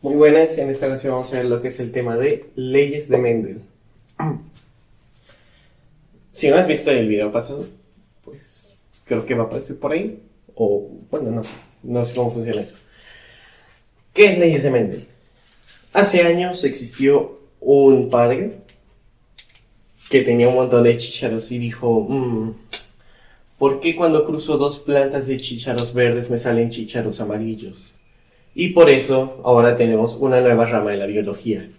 Muy buenas, en esta ocasión vamos a ver lo que es el tema de leyes de Mendel. Si no has visto el video pasado, pues creo que va a aparecer por ahí. O bueno, no sé cómo funciona eso. ¿Qué es leyes de Mendel? Hace años existió un padre que tenía un montón de chícharos y dijo, ¿por qué cuando cruzo dos plantas de chícharos verdes me salen chícharos amarillos? Y por eso ahora tenemos una nueva rama de la biología.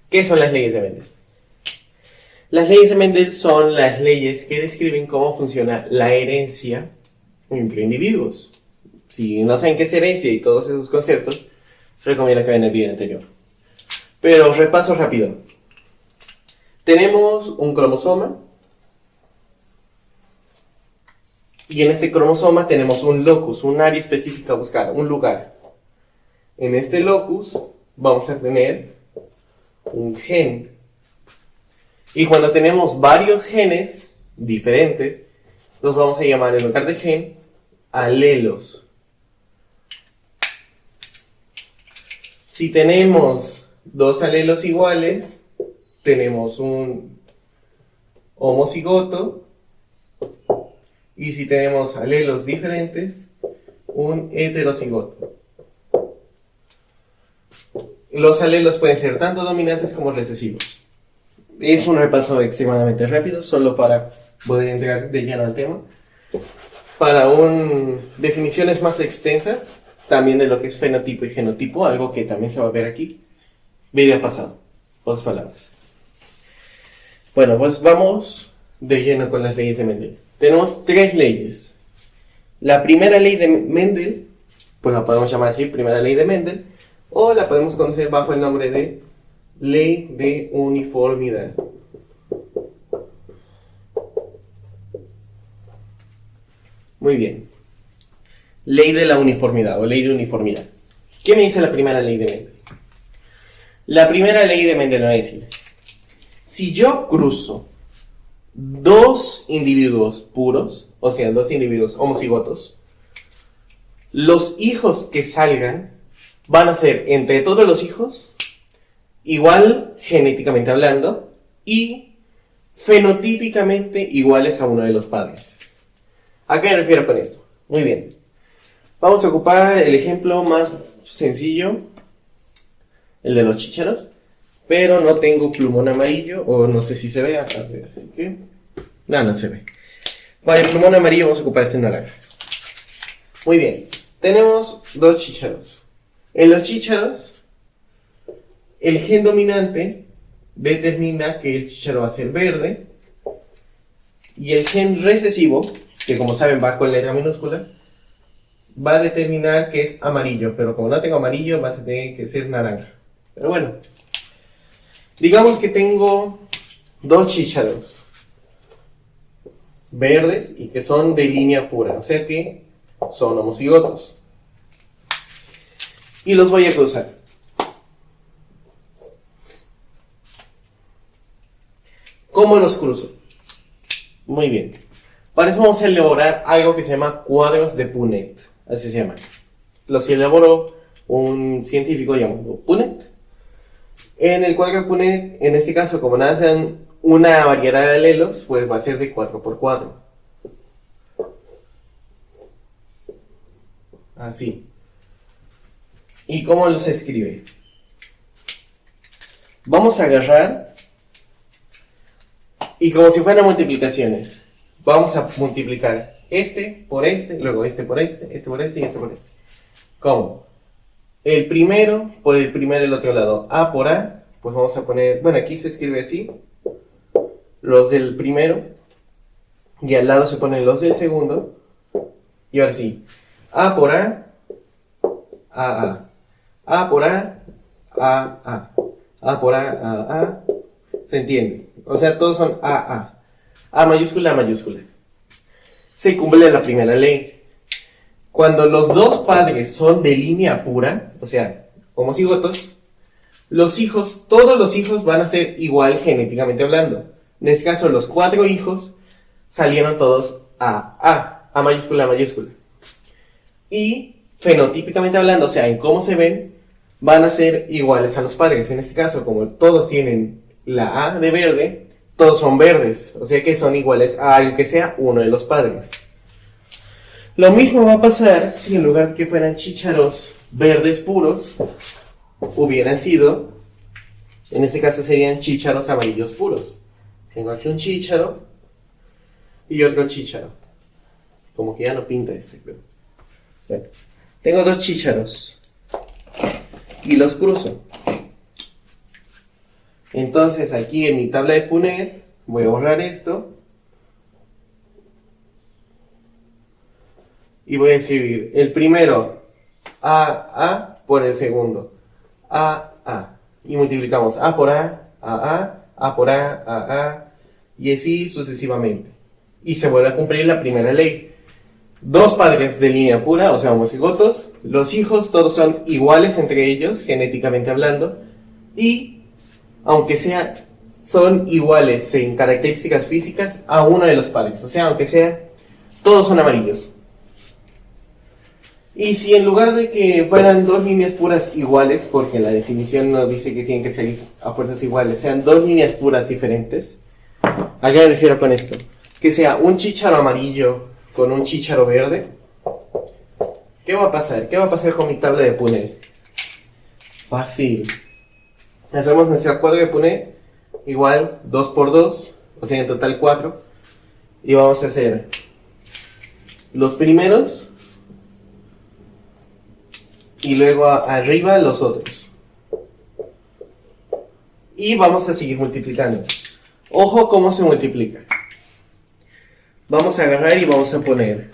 ¿Qué son las leyes de Mendel? Las leyes de Mendel son las leyes que describen cómo funciona la herencia entre individuos. Si no saben qué es herencia y todos esos conceptos, recomiendo que vean el video anterior. Pero repaso rápido. Tenemos un cromosoma. Y en este cromosoma tenemos un locus, un área específica a buscar, un lugar. En este locus vamos a tener un gen. Y cuando tenemos varios genes diferentes, los vamos a llamar en lugar de gen, alelos. Si tenemos dos alelos iguales, tenemos un homocigoto. Y si tenemos alelos diferentes, un heterocigoto. Los alelos pueden ser tanto dominantes como recesivos. Es un repaso extremadamente rápido, solo para poder entrar de lleno al tema. Para definiciones más extensas, también de lo que es fenotipo y genotipo, algo que también se va a ver aquí, video pasado, otras palabras. Bueno, pues vamos de lleno con las leyes de Mendel. Tenemos tres leyes. La primera ley de Mendel, pues la podemos llamar así, primera ley de Mendel, o la podemos conocer bajo el nombre de ley de uniformidad. Muy bien. Ley de la uniformidad o ley de uniformidad. ¿Qué me dice la primera ley de Mendel? La primera ley de Mendel va a decir, si yo cruzo dos individuos puros, o sea, dos individuos homocigotos, los hijos que salgan van a ser, entre todos los hijos, igual genéticamente hablando y fenotípicamente iguales a uno de los padres. ¿A qué me refiero con esto? Muy bien. Vamos a ocupar el ejemplo más sencillo, el de los chícharos, pero no tengo plumón amarillo, o no sé si se ve, así que... No se ve. Para el plumón amarillo vamos a ocupar este naranja. Muy bien. Tenemos dos chícharos. En los chícharos, el gen dominante determina que el chícharo va a ser verde. Y el gen recesivo, que como saben va con letra minúscula, va a determinar que es amarillo. Pero como no tengo amarillo, va a tener que ser naranja. Pero bueno. Digamos que tengo dos chícharos verdes y que son de línea pura, o sea que son homocigotos. Y los voy a cruzar. ¿Cómo los cruzo? Muy bien. Para eso vamos a elaborar algo que se llama cuadros de Punnett. Así se llama. Los elaboró un científico llamado Punnett. En el cuadro de Punnett, en este caso, como nacen una variedad de alelos, pues va a ser de 4×4. Así. ¿Y cómo los escribe? Vamos a agarrar y como si fueran multiplicaciones, vamos a multiplicar este por este, luego este por este, este por este y este por este. ¿Cómo? El primero por el primero del otro lado, A por A, pues vamos a poner, bueno, aquí se escribe así, los del primero, y al lado se ponen los del segundo, y ahora sí, A por A, A. A por A, A. A por A. ¿Se entiende? O sea, todos son A. A mayúscula, A mayúscula. Se cumple la primera ley. Cuando los dos padres son de línea pura, o sea, homocigotos, los hijos, todos los hijos van a ser igual genéticamente hablando. En este caso, los 4 hijos salieron todos A mayúscula, A mayúscula. Y fenotípicamente hablando, o sea, en cómo se ven, van a ser iguales a los padres. En este caso, como todos tienen la A de verde, todos son verdes, o sea que son iguales a algo que sea uno de los padres. Lo mismo va a pasar si en lugar de que fueran chícharos verdes puros, hubieran sido, en este caso serían chícharos amarillos puros. Tengo aquí un chícharo y otro chícharo. Como que ya no pinta este, pero... Bueno, tengo dos chícharos y los cruzo. Entonces aquí en mi tabla de Punnett voy a borrar esto y voy a escribir el primero A por el segundo A, y multiplicamos A por A por A, y así sucesivamente, y se vuelve a cumplir la primera ley. Dos padres de línea pura, o sea homocigotos, los hijos todos son iguales entre ellos genéticamente hablando, y aunque son iguales en características físicas a uno de los padres, o sea, aunque sea, todos son amarillos. Y si en lugar de que fueran dos líneas puras iguales, porque la definición no dice que tienen que ser a fuerzas iguales, sean dos líneas puras diferentes, ¿a qué me refiero con esto? Que sea un chícharo amarillo con un chícharo verde. ¿Qué va a pasar? ¿Qué va a pasar con mi tabla de Punnett? Fácil. Hacemos nuestra cuadro de Punnett igual 2 por 2, o sea en total 4, y vamos a hacer los primeros y luego arriba los otros, y vamos a seguir multiplicando. Ojo cómo se multiplica. Vamos a agarrar y vamos a poner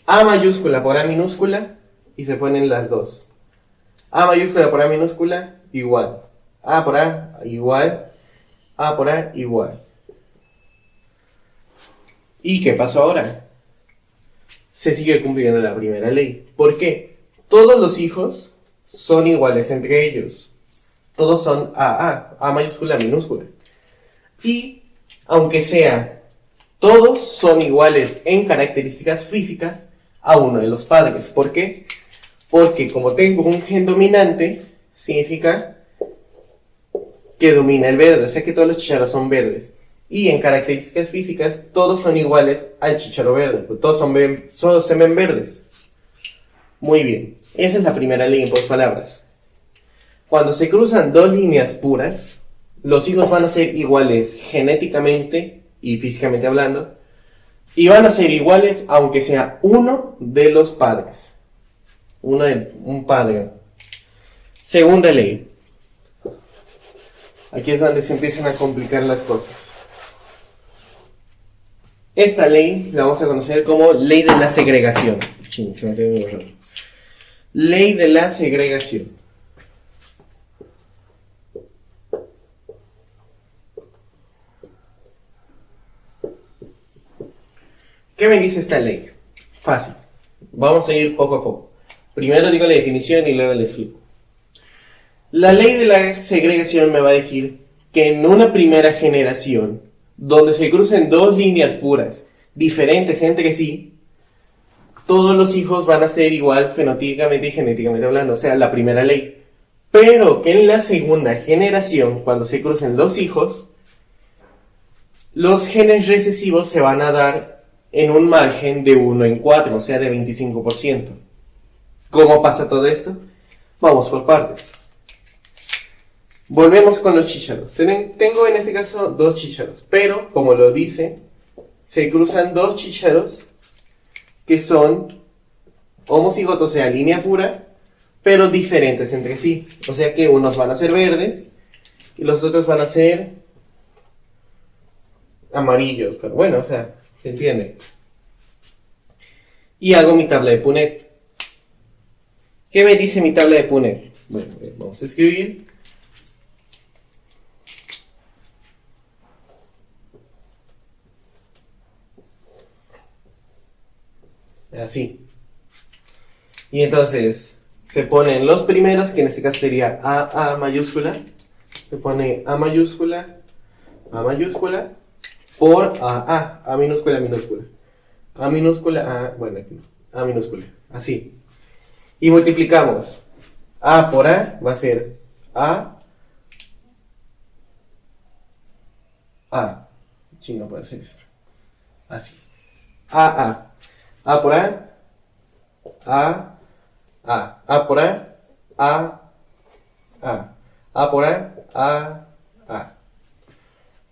A mayúscula por A minúscula y se ponen las dos. A mayúscula por A minúscula igual. A por A igual. A por A igual. ¿Y qué pasó ahora? Se sigue cumpliendo la primera ley. ¿Por qué? Todos los hijos son iguales entre ellos. Todos son A mayúscula minúscula. Y aunque sea, todos son iguales en características físicas a uno de los padres. ¿Por qué? Porque como tengo un gen dominante, significa que domina el verde, o sea que todos los chícharos son verdes. Y en características físicas, todos son iguales al chícharo verde, pues todos se ven verdes. Muy bien, esa es la primera ley en pocas palabras. Cuando se cruzan dos líneas puras, los hijos van a ser iguales genéticamente y físicamente hablando, y van a ser iguales aunque sea uno de los padres. Un padre. Segunda ley. Aquí es donde se empiezan a complicar las cosas. Esta ley la vamos a conocer como ley de la segregación. Ley de la segregación. ¿Qué me dice esta ley? Fácil. Vamos a ir poco a poco. Primero digo la definición y luego le explico. La ley de la segregación me va a decir que en una primera generación, donde se crucen dos líneas puras, diferentes entre sí, todos los hijos van a ser igual fenotípicamente y genéticamente hablando, o sea, la primera ley. Pero que en la segunda generación, cuando se crucen los hijos, los genes recesivos se van a dar en un margen de 1 en 4, o sea, de 25%. ¿Cómo pasa todo esto? Vamos por partes. Volvemos con los chícharos. Tengo en este caso dos chícharos, pero como lo dice, se cruzan dos chícharos que son homocigotos, o sea, línea pura, pero diferentes entre sí. O sea que unos van a ser verdes y los otros van a ser amarillos. Pero bueno, o sea, se entiende. Y hago mi tabla de Punnett. ¿Qué me dice mi tabla de Punnett? Bueno, vamos a escribir. Así. Y entonces se ponen los primeros, que en este caso sería A mayúscula. Se pone A mayúscula por A minúscula, minúscula. A minúscula, bueno, aquí no. A minúscula, así. Y multiplicamos A por A va a ser A. Sí, no puede ser esto. Así. A. A por A. A por A. A por A.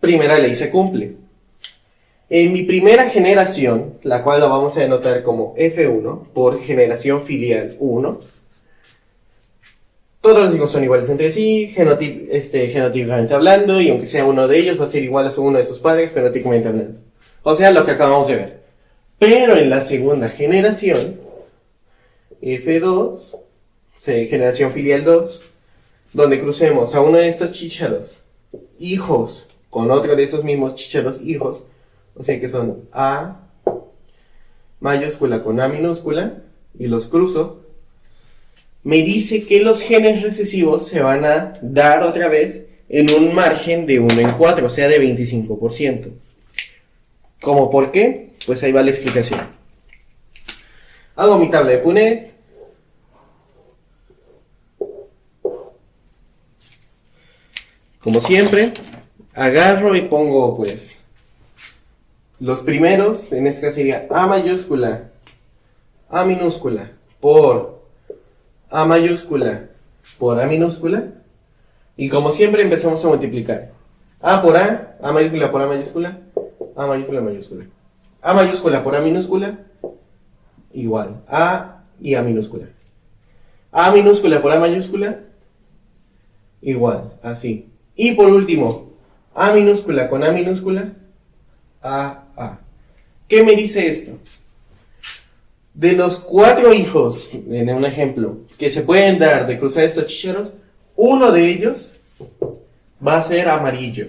Primera ley se cumple. En mi primera generación, la cual la vamos a denotar como F1, por generación filial 1, todos los hijos son iguales entre sí, genotípicamente hablando, y aunque sea uno de ellos, va a ser igual a uno de sus padres, fenotípicamente hablando. O sea, lo que acabamos de ver. Pero en la segunda generación, F2, generación filial 2, donde crucemos a uno de estos chícharos hijos con otro de esos mismos chícharos hijos, o sea que son A mayúscula con A minúscula, y los cruzo, me dice que los genes recesivos se van a dar otra vez en un margen de 1 en 4, o sea de 25%. ¿Cómo por qué? Pues ahí va la explicación. Hago mi tabla de Punnett. Como siempre, agarro y pongo pues los primeros, en este caso sería A mayúscula, A minúscula, por A mayúscula, por A minúscula, y como siempre empezamos a multiplicar. A por A mayúscula por A mayúscula, A mayúscula mayúscula. A mayúscula por A minúscula, igual, A y A minúscula. A minúscula por A mayúscula, igual, así. Y por último, A minúscula con A minúscula, A. ¿Qué me dice esto? De los 4 hijos, en un ejemplo, que se pueden dar de cruzar estos chícharos, uno de ellos va a ser amarillo.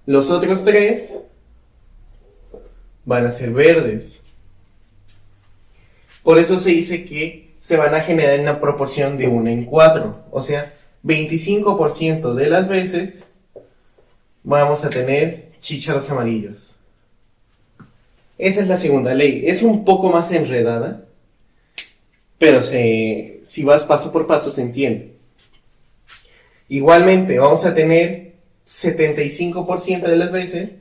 Los otros 3 van a ser verdes. Por eso se dice que se van a generar en una proporción de 1 en 4. O sea, 25% de las veces vamos a tener chícharos amarillos. Esa es la segunda ley. Es un poco más enredada, pero si vas paso por paso se entiende. Igualmente vamos a tener 75% de las veces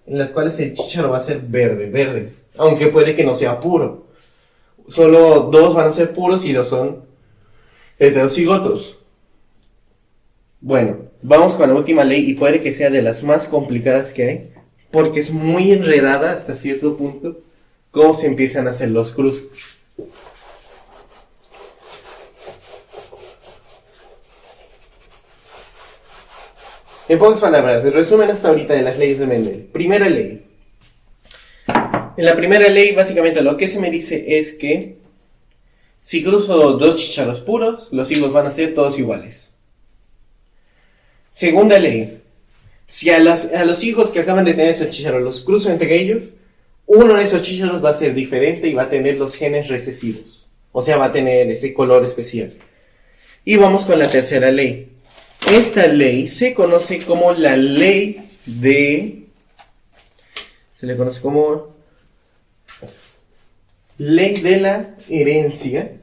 en las cuales el chícharo va a ser verde, aunque puede que no sea puro. Solo 2 van a ser puros y 2 son heterocigotos. Bueno, vamos con la última ley y puede que sea de las más complicadas que hay, porque es muy enredada hasta cierto punto cómo se empiezan a hacer los cruces. En pocas palabras, el resumen hasta ahorita de las leyes de Mendel. Primera ley. En la primera ley, básicamente lo que se me dice es que si cruzo 2 chícharos puros, los hijos van a ser todos iguales. Segunda ley. Si a los hijos que acaban de tener esos chícharos los cruzo entre ellos, uno de esos chícharos va a ser diferente y va a tener los genes recesivos. O sea, va a tener ese color especial. Y vamos con la tercera ley. Esta ley se conoce como la ley de... Se le conoce como ley de la herencia.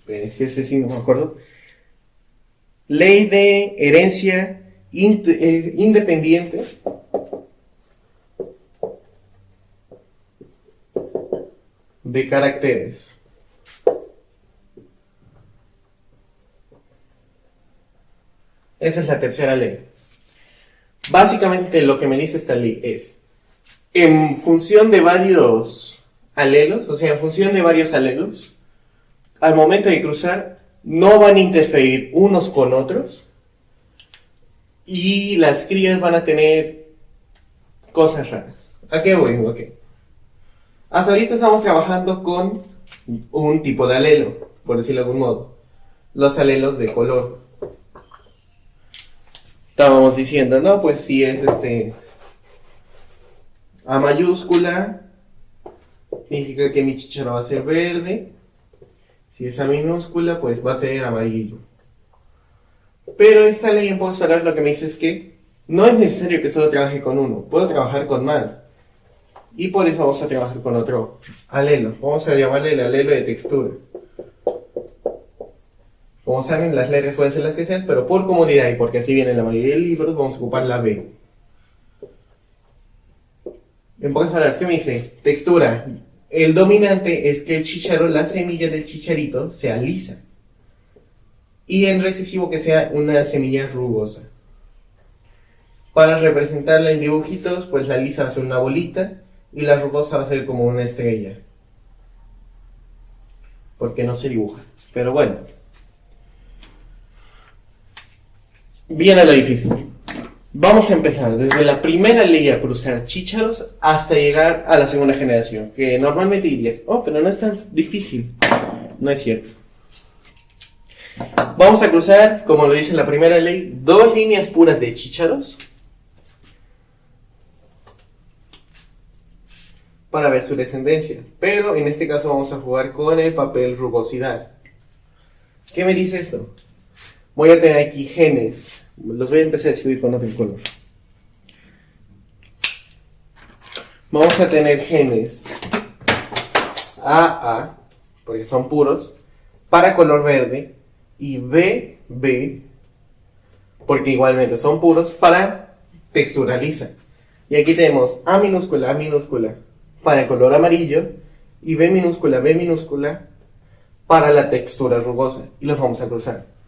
Es que ese sí no me acuerdo. Ley de herencia independiente de caracteres. Esa es la tercera ley. Básicamente lo que me dice esta ley es, en función de varios alelos, o sea, en función de varios alelos, al momento de cruzar, no van a interferir unos con otros y las crías van a tener cosas raras. ¿A qué voy? Okay. Hasta ahorita estamos trabajando con un tipo de alelo, por decirlo de algún modo. Los alelos de color. Estábamos diciendo, no, pues si es A mayúscula, significa que mi chícharo va a ser verde. Si es A minúscula, pues va a ser amarillo. Pero esta ley en pocas palabras lo que me dice es que no es necesario que solo trabaje con uno, puedo trabajar con más. Y por eso vamos a trabajar con otro alelo. Vamos a llamarle el alelo de textura. Como saben, las letras pueden ser las que sean, pero por comodidad y porque así viene la mayoría de libros, vamos a ocupar la B. En pocas palabras, ¿qué me dice? Textura. El dominante es que el chícharo, la semilla del chicharito, sea lisa. Y en recesivo que sea una semilla rugosa. Para representarla en dibujitos, pues la lisa va a ser una bolita y la rugosa va a ser como una estrella. Porque no se dibuja. Pero bueno. Viene lo difícil. Vamos a empezar desde la primera ley a cruzar chícharos hasta llegar a la segunda generación. Que normalmente dirías, oh, pero no es tan difícil. No es cierto. Vamos a cruzar, como lo dice la primera ley, 2 líneas puras de chícharos para ver su descendencia. Pero en este caso vamos a jugar con el papel rugosidad. ¿Qué me dice esto? Voy a tener aquí genes. Los voy a empezar a escribir con otro color. Vamos a tener genes AA, porque son puros, para color verde, y BB, porque igualmente son puros, para textura lisa. Y aquí tenemos A minúscula para el color amarillo, y B minúscula para la textura rugosa. Y los vamos a cruzar.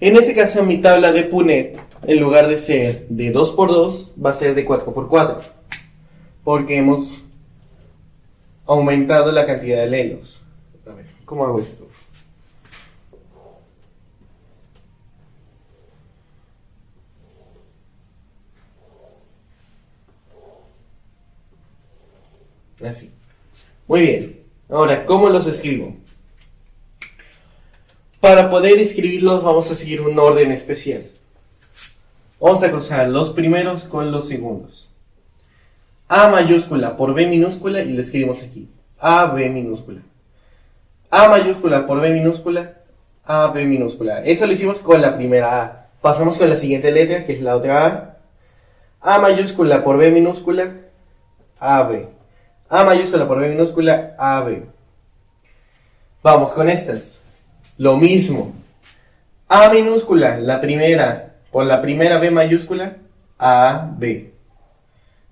En este caso, mi tabla de Punnett, en lugar de ser de 2×2, va a ser de 4×4. Porque hemos aumentado la cantidad de lelos. A ver, ¿cómo hago esto? Así. Muy bien. Ahora, ¿cómo los escribo? Para poder escribirlos vamos a seguir un orden especial. Vamos a cruzar los primeros con los segundos. A mayúscula por B minúscula y lo escribimos aquí. A, B minúscula. A mayúscula por B minúscula, A, B minúscula. Eso lo hicimos con la primera A. Pasamos con la siguiente letra, que es la otra A. A mayúscula por B minúscula, A, B. A mayúscula por B minúscula, A, B. Vamos con estas. Lo mismo. A minúscula, la primera, por la primera B mayúscula, A, B.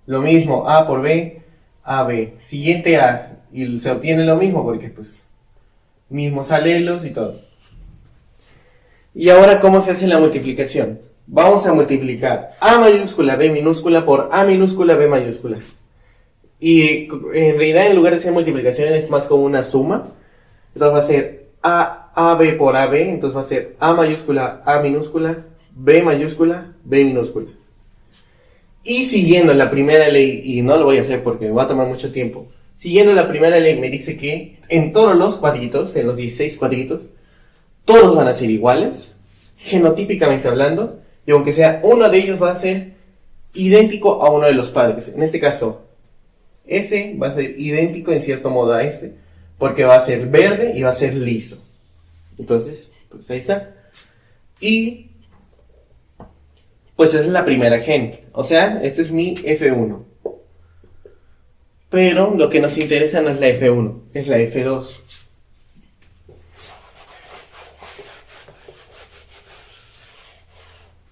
Lo mismo, A por B, A, B. Siguiente A, y se obtiene lo mismo porque pues mismos alelos y todo. Y ahora, ¿cómo se hace la multiplicación? Vamos a multiplicar A mayúscula, B minúscula por A minúscula, B mayúscula. Y en realidad, en lugar de ser multiplicación, es más como una suma. Entonces va a ser AB por AB, entonces va a ser A mayúscula, A minúscula, B mayúscula, B minúscula. Y siguiendo la primera ley, y no lo voy a hacer porque va a tomar mucho tiempo, siguiendo la primera ley me dice que en todos los cuadritos, en los 16 cuadritos, todos van a ser iguales, genotípicamente hablando, y aunque sea uno de ellos va a ser idéntico a uno de los padres. En este caso, ese va a ser idéntico en cierto modo a este, porque va a ser verde y va a ser liso. Entonces, pues ahí está. Y pues esa es la primera gen. O sea, este es mi F1. Pero lo que nos interesa no es la F1, es la F2.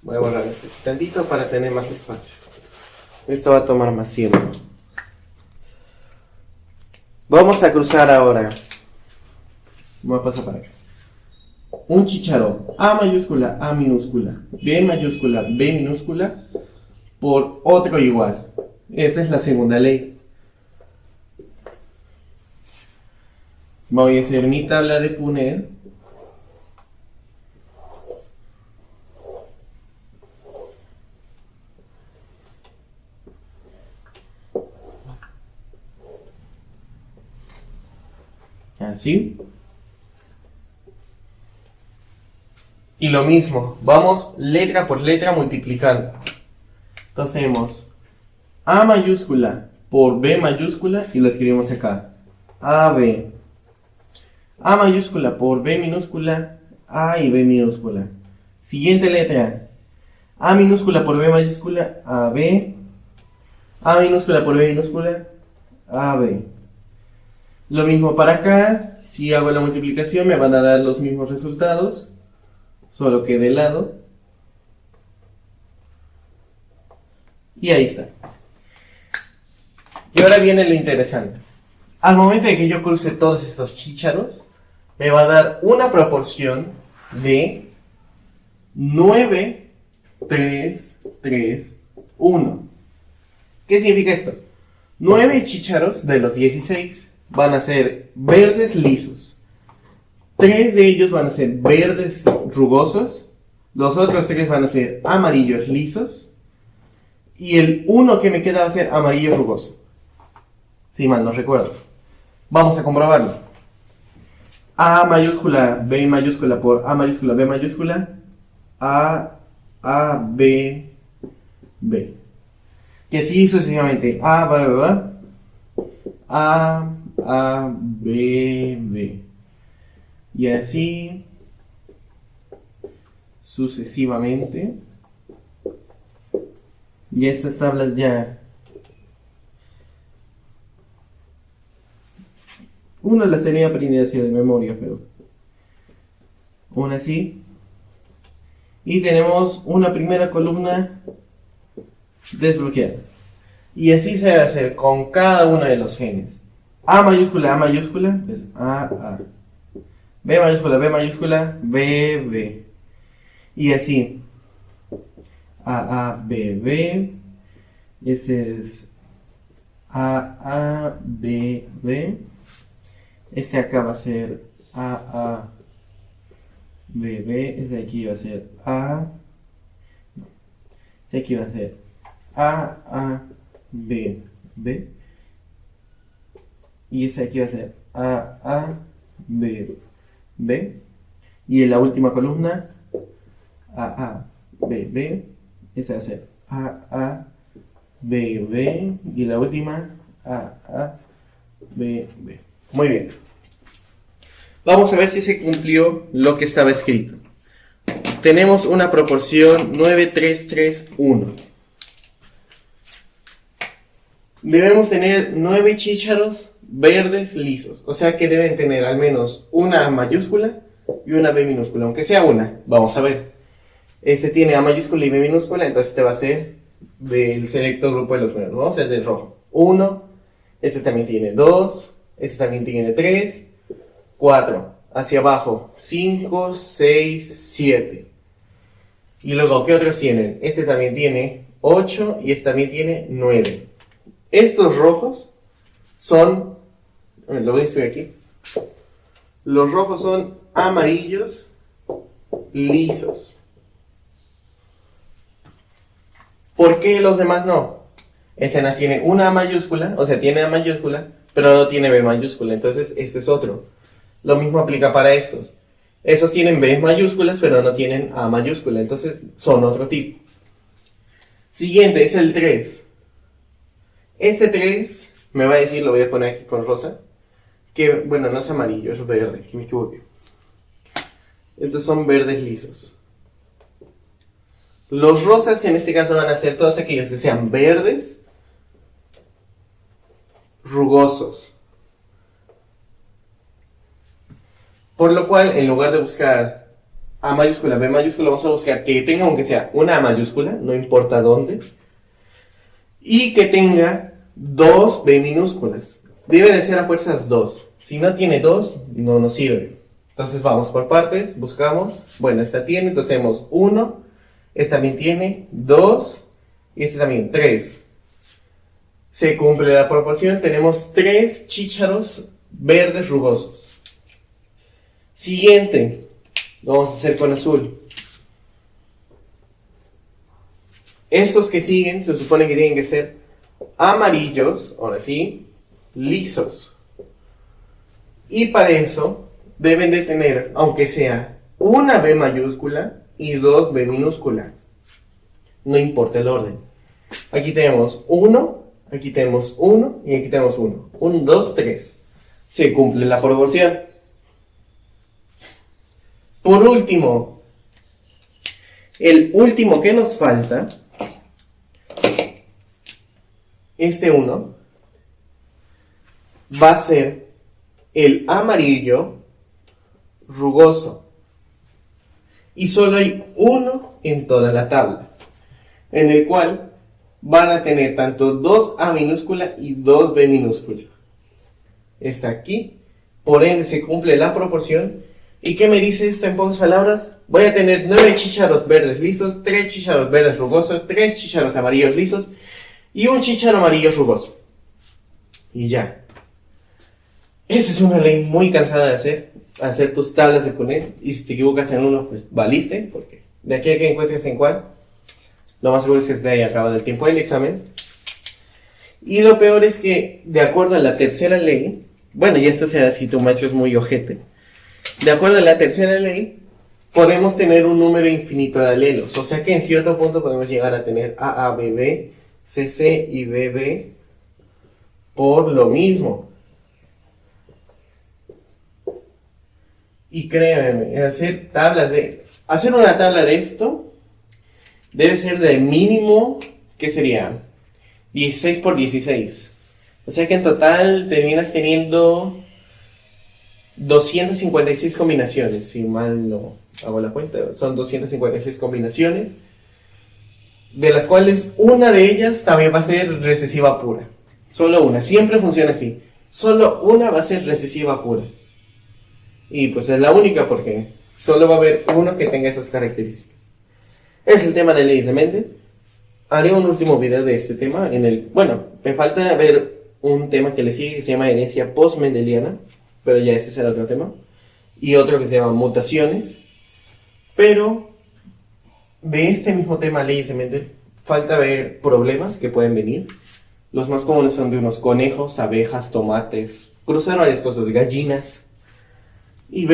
Voy a borrar este tantito para tener más espacio. Esto va a tomar más tiempo. Vamos a cruzar ahora. Voy a pasar para acá. Un chícharo A mayúscula, A minúscula, B mayúscula, B minúscula, por otro igual. Esa es la segunda ley. Voy a hacer mi tabla de Punnett. Así. Y lo mismo, vamos letra por letra multiplicando. Entonces tenemos A mayúscula por B mayúscula y lo escribimos acá. AB. A mayúscula por B minúscula, A y B minúscula. Siguiente letra. A minúscula por B mayúscula, AB. A minúscula por B minúscula, AB. Lo mismo para acá. si hago la multiplicación me van a dar los mismos resultados, solo que de lado. Y ahí está. Y ahora viene lo interesante. Al momento de que yo cruce todos estos chícharos, me va a dar una proporción de 9, 3, 3, 1. ¿Qué significa esto? 9 chícharos de los 16 van a ser verdes lisos. 3 de ellos van a ser verdes rugosos. Los otros 3 van a ser amarillos lisos. Y el 1 que me queda va a ser amarillo rugoso. Si mal no recuerdo. Vamos a comprobarlo. A mayúscula, B mayúscula por A mayúscula, B mayúscula. A, B, B. Que así sucesivamente. A, B, B. A, B, B. Y así sucesivamente. Y estas tablas ya... Una las tenía aprendidas así de memoria, pero... Una así. Y tenemos una primera columna desbloqueada. Y así se va a hacer con cada uno de los genes. A mayúscula, es A. B mayúscula, B, B. Y así. A, B, B. Este es A, B, B. Este acá va a ser A, B, B. Este de aquí va a ser A. No. Este de aquí va a ser A, B, B. Y este de aquí va a ser A, B, B. Y en la última columna A, B, B. Esta va a ser A, B, B. Y la última A, B, B. Muy bien. Vamos a ver si se cumplió lo que estaba escrito. Tenemos una proporción 9, 3, 3, 1. Debemos tener 9 chícharos verdes lisos. O sea que deben tener al menos una A mayúscula y una B minúscula. Aunque sea una. Vamos a ver. Este tiene A mayúscula y B minúscula. Entonces este va a ser del selecto grupo de los nuevos. Vamos a hacer del rojo. 1. Este también tiene 2. Este también tiene 3. 4. Hacia abajo. 5, 6, 7. Y luego, ¿qué otros tienen? Este también tiene 8 y este también tiene 9. Estos rojos son... Lo voy a escribir aquí. Los rojos son amarillos lisos. ¿Por qué los demás no? Este no tiene una A mayúscula, o sea, tiene A mayúscula, pero no tiene B mayúscula, entonces este es otro. Lo mismo aplica para estos. Estos tienen B mayúsculas, pero no tienen A mayúscula, entonces son otro tipo. Siguiente es el 3. Este 3, me va a decir, lo voy a poner aquí con rosa, que, bueno, no es amarillo, es verde, que me equivoqué. Estos son verdes lisos. Los rosas en este caso van a ser todos aquellos que sean verdes, rugosos. Por lo cual, en lugar de buscar A mayúscula, B mayúscula, vamos a buscar que tenga aunque sea una A mayúscula, no importa dónde, y que tenga 2 B minúsculas. Debe de ser a fuerzas 2. Si no tiene 2, no nos sirve. Entonces vamos por partes, buscamos. Bueno, esta tiene, entonces tenemos 1, esta también tiene 2, y esta también 3. Se cumple la proporción, tenemos 3 chícharos verdes rugosos. Siguiente, lo vamos a hacer con azul. Estos que siguen se supone que tienen que ser amarillos, ahora sí, lisos. Y para eso deben de tener, aunque sea una B mayúscula y 2 B minúscula. No importa el orden. Aquí tenemos 1, aquí tenemos 1 y aquí tenemos 1. 1, 2, 3. Se cumple la proporción. Por último, el último que nos falta, este 1, va a ser el amarillo rugoso. Y solo hay uno en toda la tabla, en el cual van a tener tanto 2A minúscula y 2B minúscula. Está aquí, por ende se cumple la proporción. ¿Y qué me dice esto en pocas palabras? Voy a tener 9 chícharos verdes lisos, 3 chícharos verdes rugosos, 3 chícharos amarillos lisos y un chícharo amarillo rugoso. Y ya. Esa es una ley muy cansada de hacer tus tablas de poner, y si te equivocas en uno, pues valiste, porque de aquí a que encuentres en cuál, lo más seguro es que se te haya acabado el tiempo del examen. Y lo peor es que, de acuerdo a la tercera ley, bueno, y esto será si tu maestro es muy ojete, de acuerdo a la tercera ley, podemos tener un número infinito de alelos, o sea que en cierto punto podemos llegar a tener AABB, CC y BB por lo mismo. Y créanme, hacer una tabla de esto debe ser de mínimo, ¿qué sería? 16 por 16. O sea que en total terminas teniendo 256 combinaciones, si mal no hago la cuenta. Son 256 combinaciones, de las cuales una de ellas también va a ser recesiva pura. Solo una, siempre funciona así. Solo una va a ser recesiva pura. Y pues es la única porque solo va a haber uno que tenga esas características. Es el tema de leyes de Mendel. Haré un último video de este tema bueno, me falta ver un tema que le sigue que se llama herencia post-mendeliana, pero ya ese será otro tema. Y otro que se llama mutaciones. Pero de este mismo tema, leyes de Mendel, falta ver problemas que pueden venir. Los más comunes son de unos conejos, abejas, tomates, cruzar varias cosas, gallinas, y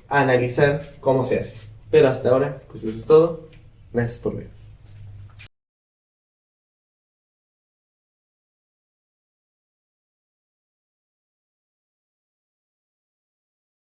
analizar cómo se hace. Pero hasta ahora, pues eso es todo. Gracias por ver.